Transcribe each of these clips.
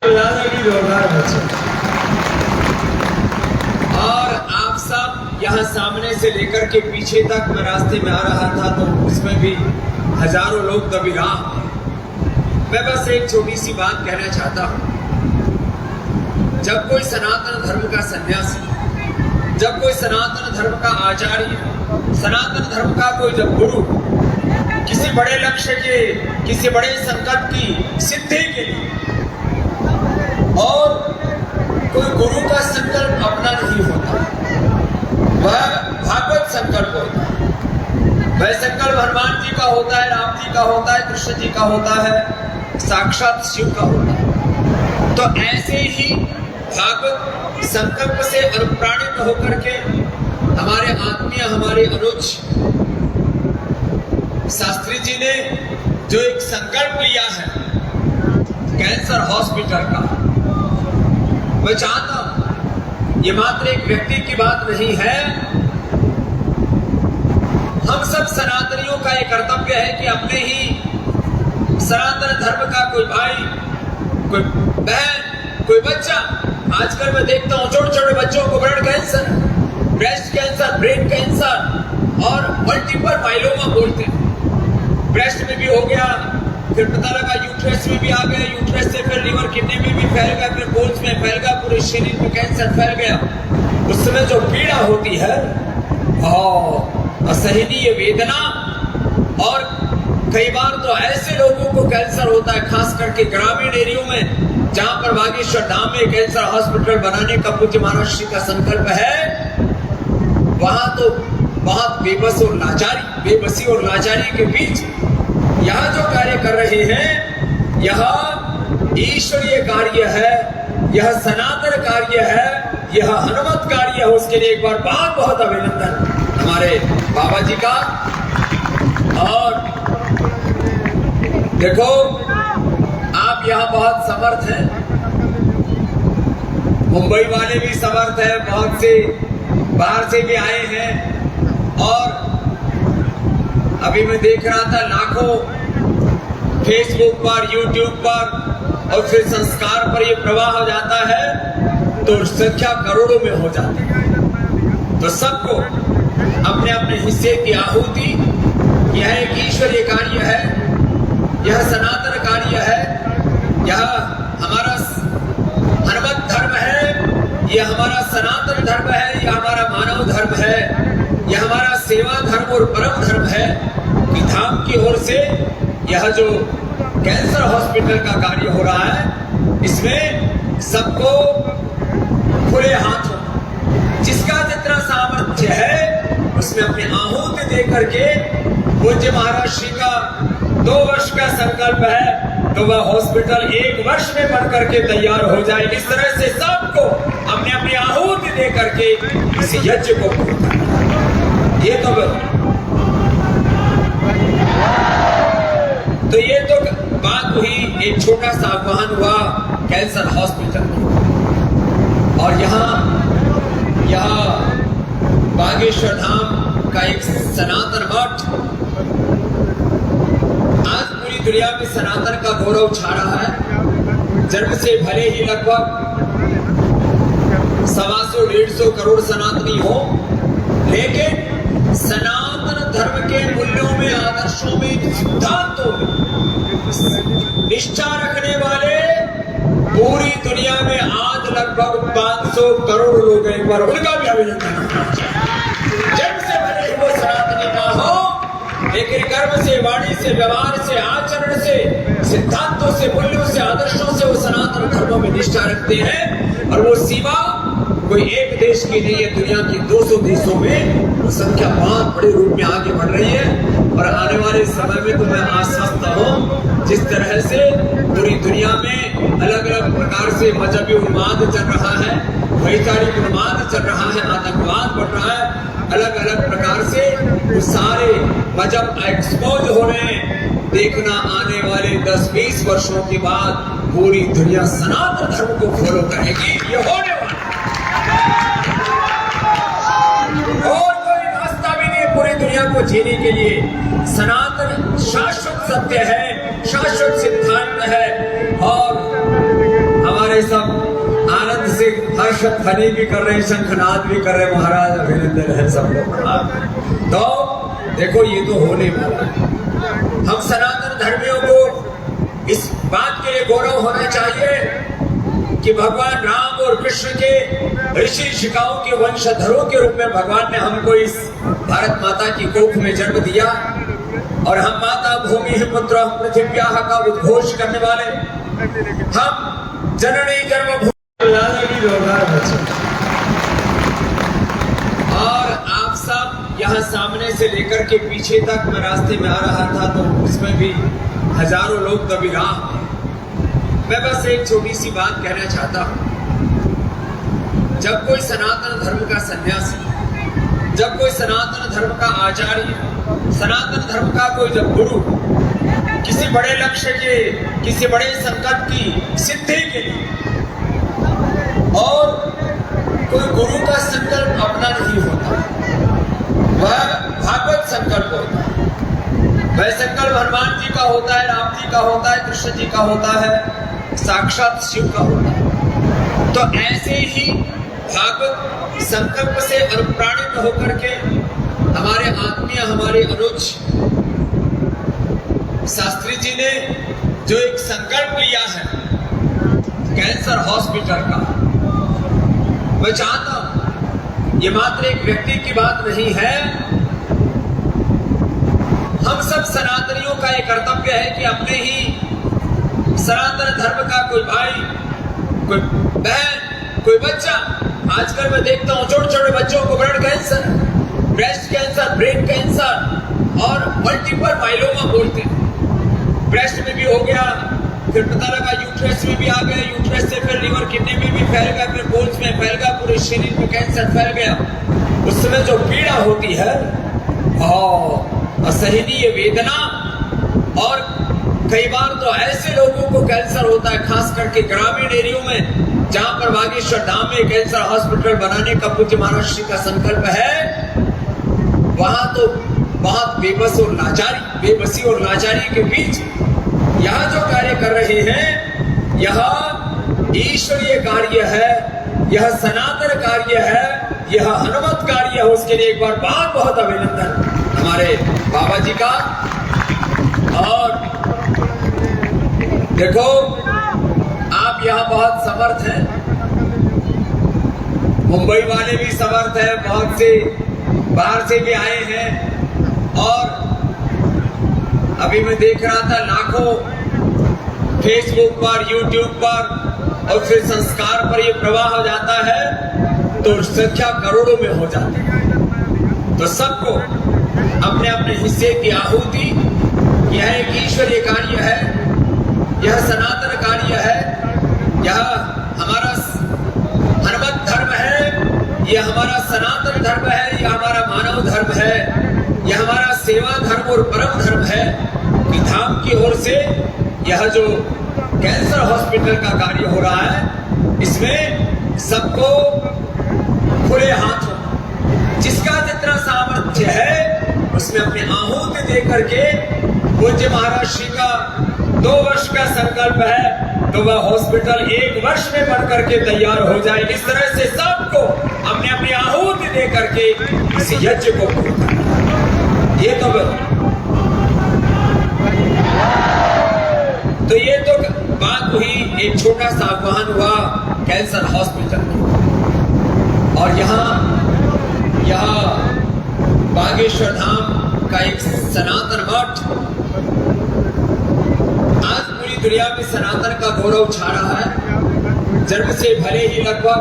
जोरदार बच्चे। और आप सब यहाँ सामने से लेकर के पीछे तक मैं रास्ते में आ रहा था तो उसमें भी हजारों लोग कभी राह। मैं बस एक छोटी सी बात कहना चाहता हूँ। जब कोई सनातन धर्म का सन्यासी, जब कोई सनातन धर्म का आचार्य, सनातन धर्म का कोई जब गुरु किसी बड़े लक्ष्य के, किसी बड़े संकल्प की सिद्धि के लिए, और कोई गुरु का संकल्प अपना नहीं होता, वह भागवत संकल्प होता है। वह संकल्प हनुमान जी का होता है, राम जी का होता है, कृष्ण जी का होता है, साक्षात शिव का होता है। तो ऐसे ही भागवत संकल्प से अनुप्राणित होकर के हमारे आत्मीय, हमारे अनुज शास्त्री जी ने जो एक संकल्प लिया है कैंसर हॉस्पिटल का, मैं चाहता हूं ये मात्र एक व्यक्ति की बात नहीं है। हम सब सनातनियों का एक कर्तव्य है कि अपने ही सनातन धर्म का कोई भाई, कोई बहन, कोई बच्चा, आजकल मैं देखता हूं छोटे छोटे बच्चों को blood cancer, breast cancer, brain cancer और मल्टीपल माइलोमा बोलते हैं। ब्रेस्ट में भी हो गया, फिर पता लगा यूट्रस में भी आ गया, यूट्रस से फिर लिवर किडनी में भी फैल गया, फिर बोन्स में फैल गया, पूरे शरीर में कैंसर फैल गया। उस समय जो पीड़ा होती है, असहनीय वेदना, और कई बार तो ऐसे लोगों को कैंसर होता है, खास करके ग्रामीण एरियो में, जहां पर बागेश्वर धाम में कैंसर हॉस्पिटल बनाने का पूज्य महाराज श्री का संकल्प है, वहां तो बहुत बेबसी और लाचारी के बीच यहाँ जो कार्य कर रहे हैं, यह ईश्वरीय कार्य है, यह सनातन कार्य है, यह हनुमत कार्य है। उसके लिए एक बार बहुत बहुत अभिनंदन हमारे बाबा जी का। और देखो, आप यहाँ बहुत समर्थ हैं, मुंबई वाले भी समर्थ हैं, बहुत से बाहर से भी आए हैं, और अभी मैं देख रहा था लाखों फेसबुक पर, यूट्यूब पर और फिर संस्कार पर ये प्रवाह हो जाता है तो संख्या करोड़ों में हो जाती है। तो सबको अपने अपने हिस्से की आहुति, यह एक ईश्वरीय कार्य है, यह सनातन कार्य है, यह हमारा हनुमत धर्म है, यह हमारा सनातन धर्म है, यह हमारा मानव धर्म है, यह हमारा सेवा धर्म और परम धर्म है कि धाम की ओर से यह जो कैंसर हॉस्पिटल का कार्य हो रहा है, इसमें सबको खुले हाथों, जिसका जितना सामर्थ्य है उसमें अपने आहुति दे करके, पूज्य महाराज श्री का 2 वर्ष का संकल्प है तो वह हॉस्पिटल 1 वर्ष में बन करके तैयार हो जाए। इस तरह से सबको अपने अपनी आहुति दे करके इस यज्ञ को पूर्ण करना। ये तो बात हुई, एक छोटा सा आह्वान हुआ कैंसर हॉस्पिटल में। और यहाँ बागेश्वर धाम का एक सनातन मठ आज पूरी दुनिया में सनातन का गौरव छा रहा है। जन्म से भले ही लगभग 125-150 करोड़ सनातनी हो, लेकिन सनातन धर्म के मूल्यों में, आदर्शों में, सिद्धांतों में निष्ठा रखने वाले पूरी दुनिया में आज लगभग 500 करोड़ लोग हैं। एक बार उनका भी अभिनंदन करना चाहिए। जन्म से भले ही वो सनातनी ना हो, लेकिन कर्म से, वाणी से, व्यवहार से, आचरण से, सिद्धांतों से, मूल्यों से, आदर्शों से वो सनातन धर्म में निष्ठा रखते हैं। और वो सीमा कोई एक देश की नहीं है, दुनिया की 200 देशों में वो संख्या बहुत बड़े रूप में आगे बढ़ रही है। और आने वाले समय में तो मैं आश्वस्त हूँ, जिस तरह से पूरी दुनिया में अलग अलग प्रकार से मजहबी उन्माद चल रहा है, वैचारिक उन्माद चल रहा है, आतंकवाद बढ़ रहा है, अलग अलग प्रकार से वो सारे मजहब एक्सपोज हो रहे हैं। देखना आने वाले 10-20 वर्षों के बाद पूरी दुनिया सनातन धर्म को फॉलो करेगी। ये होने वाला और कोई रास्ता भी नहीं पूरी दुनिया को जीने के लिए। सनातन शाश्वत सत्य है, शाश्वत सिद्धांत है। और हमारे हाँ, शंखनी भी कर रहे हैं, शंखनाद भी कर रहे हैं, महाराज अभिनंदन है सब लोग। तो देखो ये तो होने वाला है। हम सनातन धर्मियों को इस बात के लिए गौरव होना चाहिए कि भगवान राम और कृष्ण के ऋषि ऋषिकाओं के वंशधरों के रूप में भगवान ने हमको इस भारत माता की कोख में जन्म दिया और हम माता भूमि पुत्र पृथिव्याः का उद्घोष करने वाले हम जननी जन्मभूमि और आप सब यहाँ सामने से लेकर के पीछे तक मैं रास्ते में आ रहा था तो उसमें भी हजारों लोग तभी राह में। मैं बस एक छोटी सी बात कहना चाहता हूं। जब कोई सनातन धर्म का सन्यासी, जब कोई सनातन धर्म का आचार्य, सनातन धर्म का कोई जब गुरु किसी बड़े लक्ष्य के, किसी बड़े संकल्प की सिद्धि के लिए, और कोई गुरु का संकल्प अपना नहीं होता, वह भागवत संकल्प होता है। वह संकल्प हनुमान जी का होता है, राम जी का होता है, कृष्ण जी का होता है, साक्षात शिव का होता है। तो ऐसे ही भागवत संकल्प से अनुप्राणित होकर के हमारे आत्मीय, हमारे अनुज शास्त्री जी ने जो एक संकल्प लिया है कैंसर हॉस्पिटल का, मैं चाहता हूं ये मात्र एक व्यक्ति की बात नहीं है। हम सब सनातनियों का एक कर्तव्य है कि अपने ही सनातन धर्म का कोई भाई, कोई बहन, कोई बच्चा, आजकल मैं देखता हूं छोटे छोटे बच्चों को blood cancer, breast cancer, brain cancer और मल्टीपल माइलोमा बोलते हैं। ब्रेस्ट में भी हो गया, फिर पता लगा यूट्रस में भी आ गया, यूट्रस से फिर लिवर किडनी में भी फैल गया, फिर बोन्स में फैल गया, पूरे शरीर में कैंसर फैल गया। उस समय जो पीड़ा होती है, असहनीय वेदना, और कई बार तो ऐसे लोगों को कैंसर होता है, खास करके ग्रामीण एरियो में, जहां पर बागेश्वर धाम में कैंसर हॉस्पिटल बनाने का पूज्य महाराज श्री का संकल्प है, वहां तो बहुत बेबसी और लाचारी के बीच यहाँ जो कार्य कर रहे हैं, यह ईश्वरीय कार्य है, यह सनातन कार्य है, यह हनुमत कार्य है। उसके लिए एक बार बहुत बहुत अभिनंदन हमारे बाबा जी का। और देखो आप यहाँ बहुत समर्थ हैं, मुंबई वाले भी समर्थ हैं, बहुत से बाहर से भी आए हैं, और अभी मैं देख रहा था लाखों फेसबुक पर, यूट्यूब पर और फिर संस्कार पर ये प्रवाह हो जाता है तो संख्या करोड़ों में हो जाती है। तो सबको अपने अपने हिस्से की आहुति, यह एक ईश्वरीय कार्य है, यह सनातन कार्य है, यह हमारा हनुमत धर्म है, यह हमारा सनातन धर्म है, यह हमारा मानव धर्म है, यह हमारा सेवा धर्म और परम धर्म है कि धाम की ओर से यह जो कैंसर हॉस्पिटल का कार्य हो रहा है, इसमें सबको खुले हाथों जिसका जितना सामर्थ्य है उसमें अपने आहुति दे करके, पूज्य महाराज श्री का 2 वर्ष का संकल्प है तो वह हॉस्पिटल 1 वर्ष में बन करके तैयार हो जाए। इस तरह से सबको अपने अपनी आहुति दे करके इस यज्ञ को पूरा करना। ये तो बात हुई, एक छोटा सा आह्वान हुआ कैंसर हॉस्पिटल में। और यहाँ बागेश्वर धाम का एक सनातन मठ आज पूरी दुनिया में सनातन का गौरव छा रहा है। जन्म से भले ही लगभग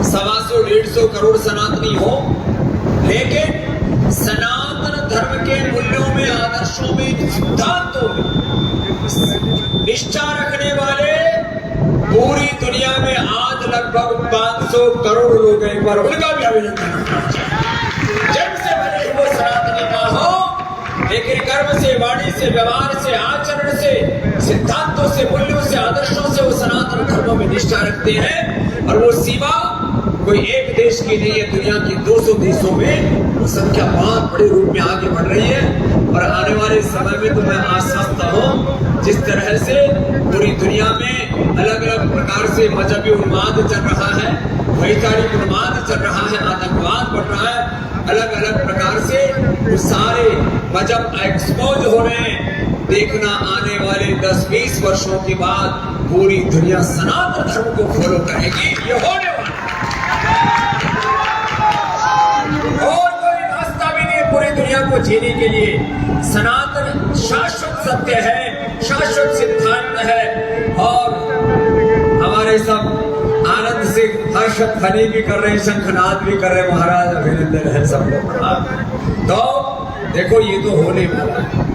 125-150 करोड़ सनातनी हो, लेकिन सनातन धर्म के मूल्यों में, आदर्शों में, सिद्धांतों में निष्ठा रखने वाले पूरी दुनिया में आज लगभग 500 करोड़ लोग हैं। एक बार उनका भी अभिनंदन होना चाहिए। जन्म से भले ही वो सनातनी ना हो, लेकिन कर्म से, वाणी से, व्यवहार से, आचरण से, सिद्धांतों से, मूल्यों से, आदर्शों से वो सनातन धर्मों में निष्ठा रखते हैं। और वो सीमा कोई एक देश की नहीं है, दुनिया की 200 देशों में वो संख्या बहुत बड़े रूप में आगे बढ़ रही है। और आने वाले समय में तो मैं आश्वस्त हूँ, जिस तरह से पूरी दुनिया में अलग अलग प्रकार से मजहबी उन्माद चल रहा है, वैचारिक उन्माद चल रहा है, आतंकवाद बढ़ रहा है, अलग अलग प्रकार से वो सारे मजहब एक्सपोज हो रहे हैं। देखना आने वाले 10-20 वर्षों के बाद पूरी दुनिया सनातन धर्म को फॉलो करेगी, ये होने वाला और कोई रास्ता भी नहीं पूरी दुनिया को जीने के लिए। सनातन शाश्वत सत्य है, शाश्वत सिद्धांत है। और हमारे सब आनंद से हर्ष ध्वनि भी कर रहे, शंखनाद भी कर रहे, महाराज अभिनंदन है सब लोग। तो देखो ये तो होने वाला है।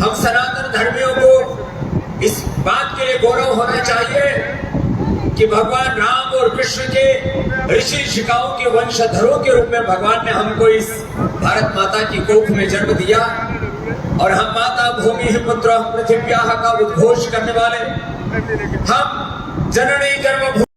हम सनातन धर्मियों को इस बात के लिए गौरव होना चाहिए कि भगवान राम और कृष्ण के ऋषि ऋषिकाओं के वंशधरों के रूप में भगवान ने हमको इस भारत माता की कोख में जन्म दिया। और हम माता भूमि पुत्र पृथिव्याः का उद्घोष करने वाले, हम जननी जन्मभूमि